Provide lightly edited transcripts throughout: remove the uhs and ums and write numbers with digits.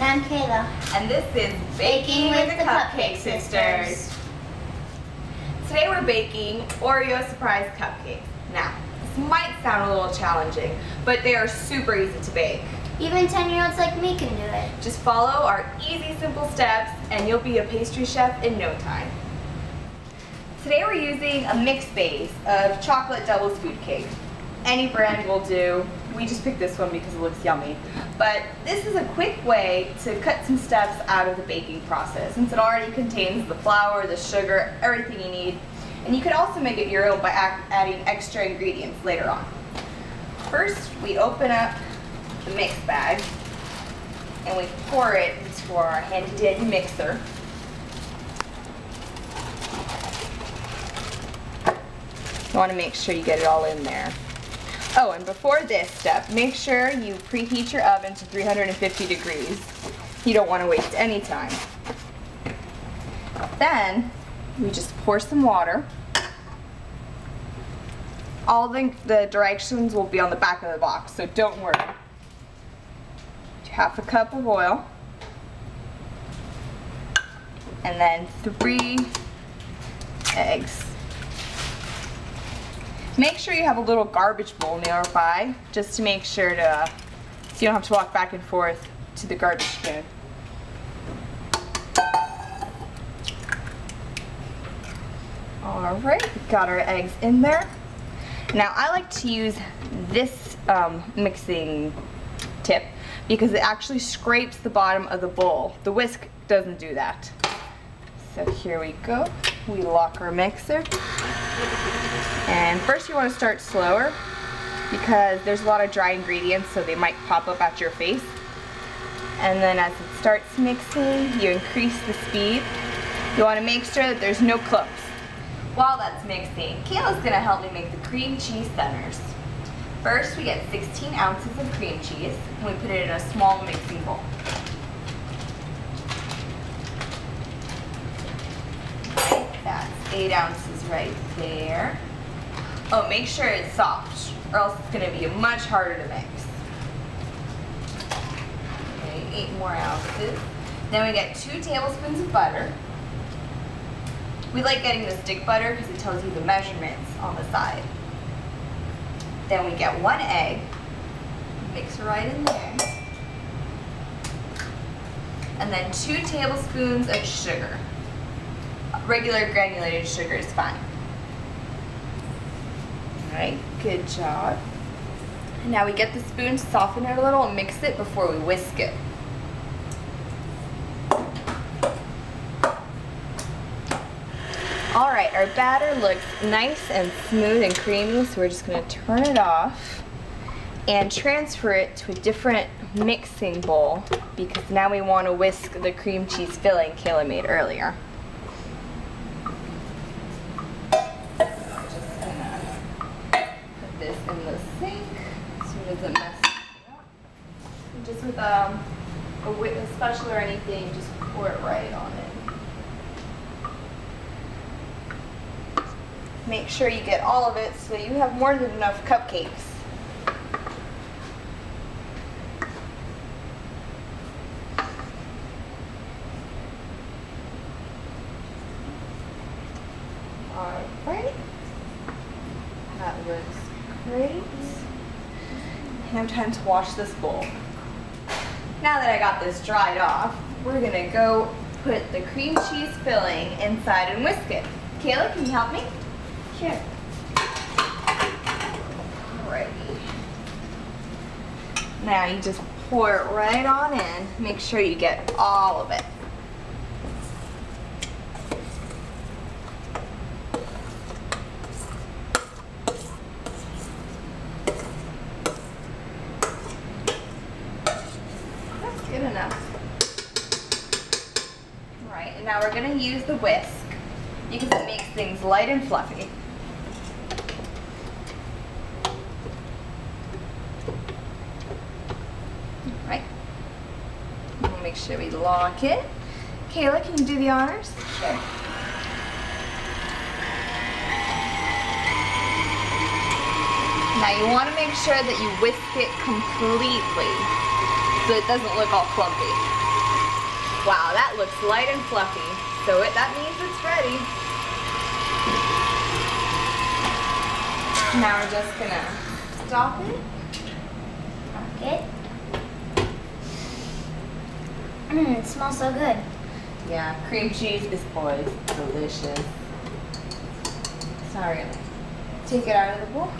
I'm Kayla. And this is Baking with the Cupcake Sisters. Today we're baking Oreo Surprise cupcakes. Now, this might sound a little challenging, but they are super easy to bake. Even 10-year-olds like me can do it. Just follow our easy, simple steps and you'll be a pastry chef in no time. Today we're using a mixed base of chocolate doubles food cake. Any brand will do. We just picked this one because it looks yummy. But this is a quick way to cut some steps out of the baking process, since it already contains the flour, the sugar, everything you need. And you could also make it your own by adding extra ingredients later on. First, we open up the mix bag and we pour it into our handy-dandy mixer. You want to make sure you get it all in there. Oh, and before this step, make sure you preheat your oven to 350 degrees. You don't want to waste any time. Then, we just pour some water. All the directions will be on the back of the box, so don't worry. Half a cup of oil. And then 3 eggs. Make sure you have a little garbage bowl nearby, just to make sure so you don't have to walk back and forth to the garbage bin. Alright, got our eggs in there. Now I like to use this mixing tip because it actually scrapes the bottom of the bowl. The whisk doesn't do that. So here we go. We lock our mixer. And first you want to start slower because there's a lot of dry ingredients, so they might pop up at your face. And then as it starts mixing, you increase the speed. You want to make sure that there's no clumps. While that's mixing, Kayla's going to help me make the cream cheese centers. First, we get 16 ounces of cream cheese and we put it in a small mixing bowl. That's 8 ounces right there. Oh, make sure it's soft, or else it's going to be much harder to mix. Okay, 8 more ounces. Then we get 2 tablespoons of butter. We like getting the stick butter because it tells you the measurements on the side. Then we get 1 egg. Mix right in there. And then 2 tablespoons of sugar. Regular granulated sugar is fine. Alright, good job. And now we get the spoon to soften it a little and mix it before we whisk it. Alright, our batter looks nice and smooth and creamy, so we're just going to turn it off and transfer it to a different mixing bowl because now we want to whisk the cream cheese filling Kayla made earlier. This in the sink so it doesn't mess it up. And just with a spatula or anything, just pour it right on it. Make sure you get all of it so you have more than enough cupcakes. Alright. That looks great. Now time to wash this bowl. Now that I got this dried off, we're gonna go put the cream cheese filling inside and whisk it. Kayla, can you help me? Sure. Alrighty. Now you just pour it right on in. Make sure you get all of it. Good enough. Right, and now we're going to use the whisk because it makes things light and fluffy. Right. We'll make sure we lock it. Kayla, can you do the honors? Sure. Now you want to make sure that you whisk it completely so it doesn't look all clumpy. Wow, that looks light and fluffy. So that means it's ready. Now we're just gonna stop it. Okay. It smells so good. Yeah, cream cheese is always delicious. So we're gonna take it out of the bowl.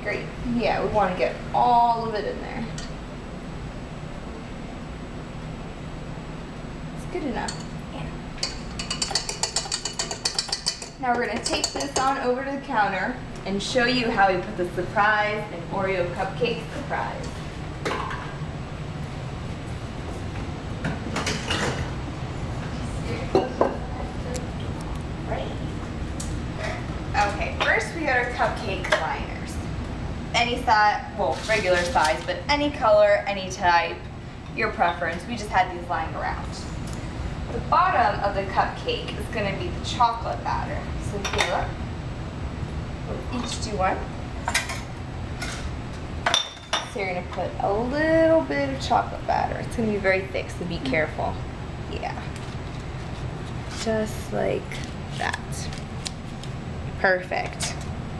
Great. Yeah, we want to get all of it in there. It's good enough. Yeah. Now we're gonna take this on over to the counter and show you how we put the surprise in Oreo cupcake surprise. Okay, first we got our cupcake liners. Any size, well, regular size, but any color, any type, your preference. We just had these lying around. The bottom of the cupcake is going to be the chocolate batter. So here, we'll each do one. So you're going to put a little bit of chocolate batter. It's going to be very thick, so be careful. Yeah. Just like that. Perfect.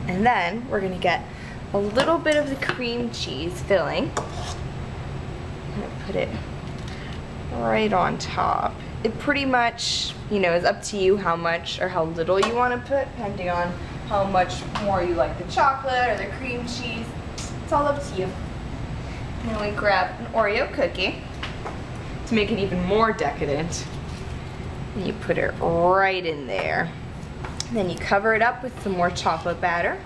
And then we're gonna get a little bit of the cream cheese filling. I'm gonna put it right on top. It pretty much, you know, is up to you how much or how little you want to put, depending on how much more you like the chocolate or the cream cheese. It's all up to you. And then we grab an Oreo cookie to make it even more decadent. And you put it right in there. Then you cover it up with some more chocolate batter.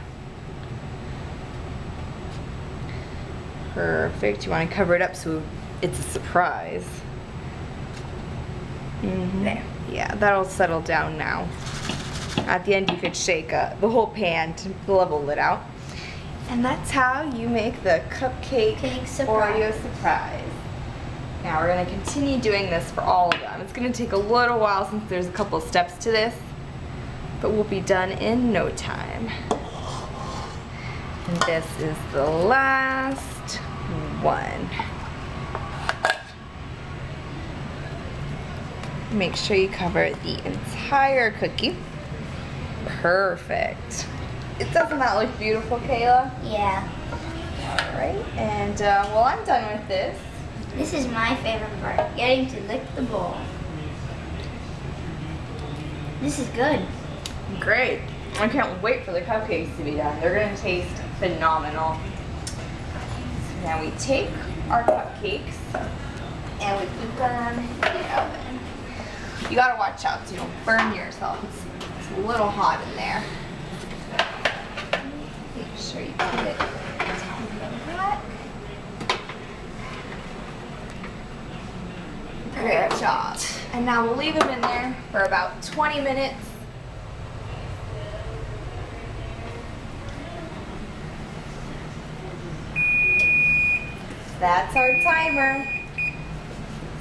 Perfect. You want to cover it up so it's a surprise. There. Yeah, that'll settle down now. At the end you could shake the whole pan to level it out. And that's how you make the cupcake Oreo surprise. Now we're going to continue doing this for all of them. It's going to take a little while since there's a couple steps to this, but we'll be done in no time. And this is the last one. Make sure you cover the entire cookie. Perfect. Doesn't that look beautiful, Kayla? Yeah. Alright, and well, I'm done with this. This is my favorite part, getting to lick the bowl. This is good. Great. I can't wait for the cupcakes to be done. They're going to taste phenomenal. So now we take our cupcakes and we put them in the oven. You got to watch out so you don't burn yourself. It's a little hot in there. Make sure you put it hot. Great job. And now we'll leave them in there for about 20 minutes. That's our timer.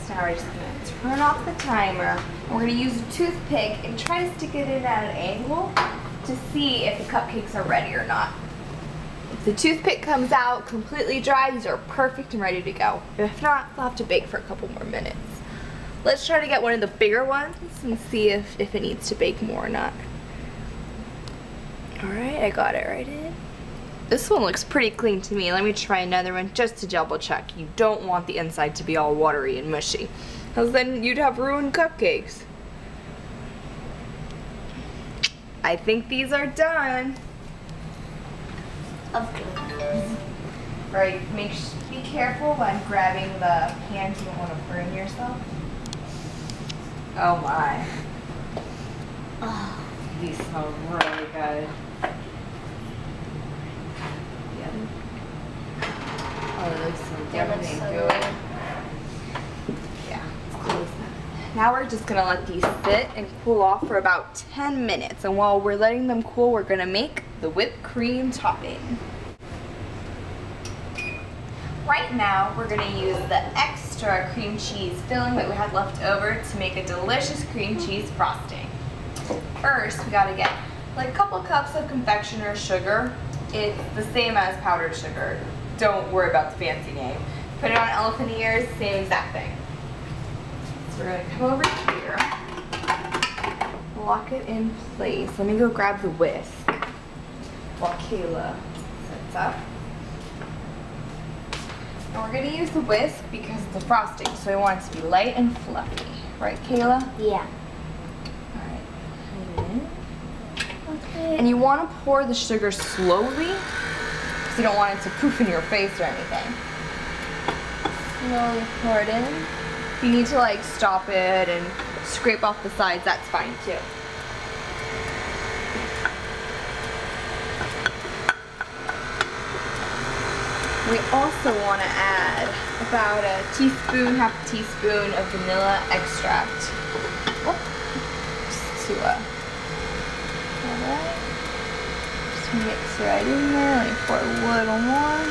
So now we're just going to turn off the timer. We're going to use a toothpick and try to stick it in at an angle to see if the cupcakes are ready or not. If the toothpick comes out completely dry, these are perfect and ready to go. If not, they'll have to bake for a couple more minutes. Let's try to get one of the bigger ones and see if it needs to bake more or not. Alright, I got it right in. This one looks pretty clean to me. Let me try another one just to double check. You don't want the inside to be all watery and mushy, because then you'd have ruined cupcakes. I think these are done. Of course. Right, be careful when grabbing the pan. You don't want to burn yourself. Oh my. Oh. These smell really good. Oh, it looks so Everything good. Yeah, it's close. Now we're just gonna let these sit and cool off for about 10 minutes. And while we're letting them cool, we're gonna make the whipped cream topping. Right now, we're gonna use the extra cream cheese filling that we had left over to make a delicious cream cheese frosting. First, we gotta get like a couple cups of confectioner's sugar. It's the same as powdered sugar. Don't worry about the fancy name. Put it on elephant ears, same exact thing. So we're gonna come over here, lock it in place. Let me go grab the whisk while Kayla sets up. And we're gonna use the whisk because it's a frosting, so we want it to be light and fluffy. Right, Kayla? Yeah. Alright. Okay. And you want to pour the sugar slowly, because you don't want it to poof in your face or anything. Slowly pour it in. If you need to like stop it and scrape off the sides, that's fine too. We also want to add about a teaspoon, half a teaspoon of vanilla extract. Oh, just to alright. Just mix right in there. Let me pour a little more.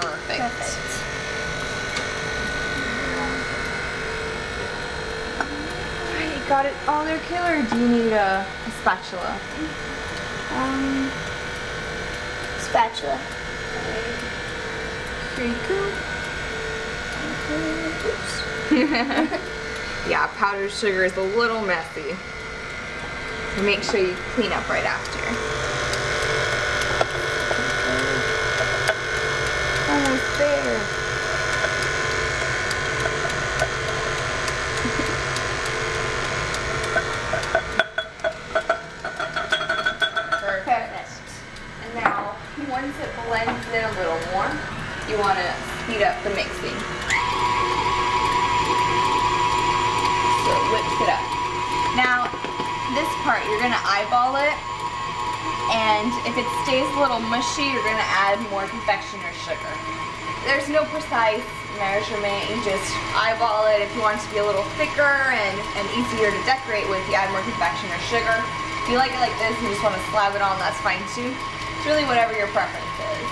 Perfect. Alright, you got it all there, Kayla, or do you need a spatula? Spatula. Here you go. Oops. Yeah, powdered sugar is a little messy. So make sure you clean up right after. Almost there. Perfect. And now, once it blends in a little more, you want to speed up the mixing. So it whips it up. Now, this part, you're going to eyeball it, and if it stays a little mushy, you're going to add more confectioner sugar. There's no precise measurement, you just eyeball it. If you want it to be a little thicker and easier to decorate with, you add more confectioner sugar. If you like it like this and you just want to slab it on, that's fine too. It's really whatever your preference is.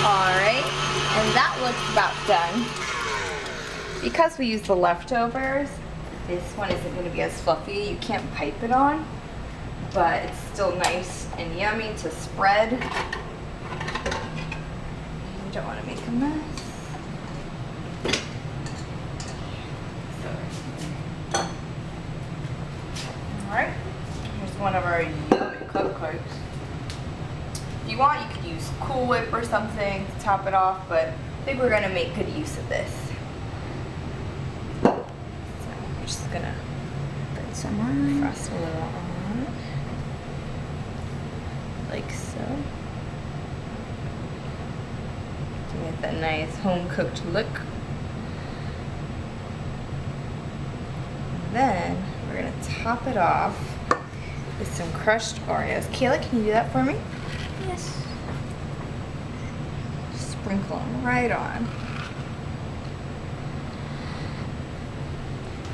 Alright, and that looks about done. Because we used the leftovers, this one isn't going to be as fluffy. You can't pipe it on, but it's still nice and yummy to spread. You don't want to make a mess. Alright, here's one of our yummy cupcakes. If you want, you could use Cool Whip or something to top it off, but I think we're going to make good use of this. So I'm just going to put some on, frost a little on, like so. To get that nice home-cooked look. And then we're going to top it off with some crushed Oreos. Kayla, can you do that for me? Yes. Just sprinkle them right on.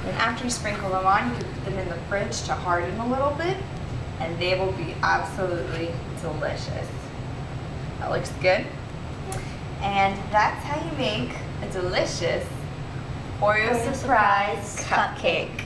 And after you sprinkle them on, you can put them in the fridge to harden a little bit, and they will be absolutely delicious. That looks good. And that's how you make a delicious Oreo Surprise cupcake.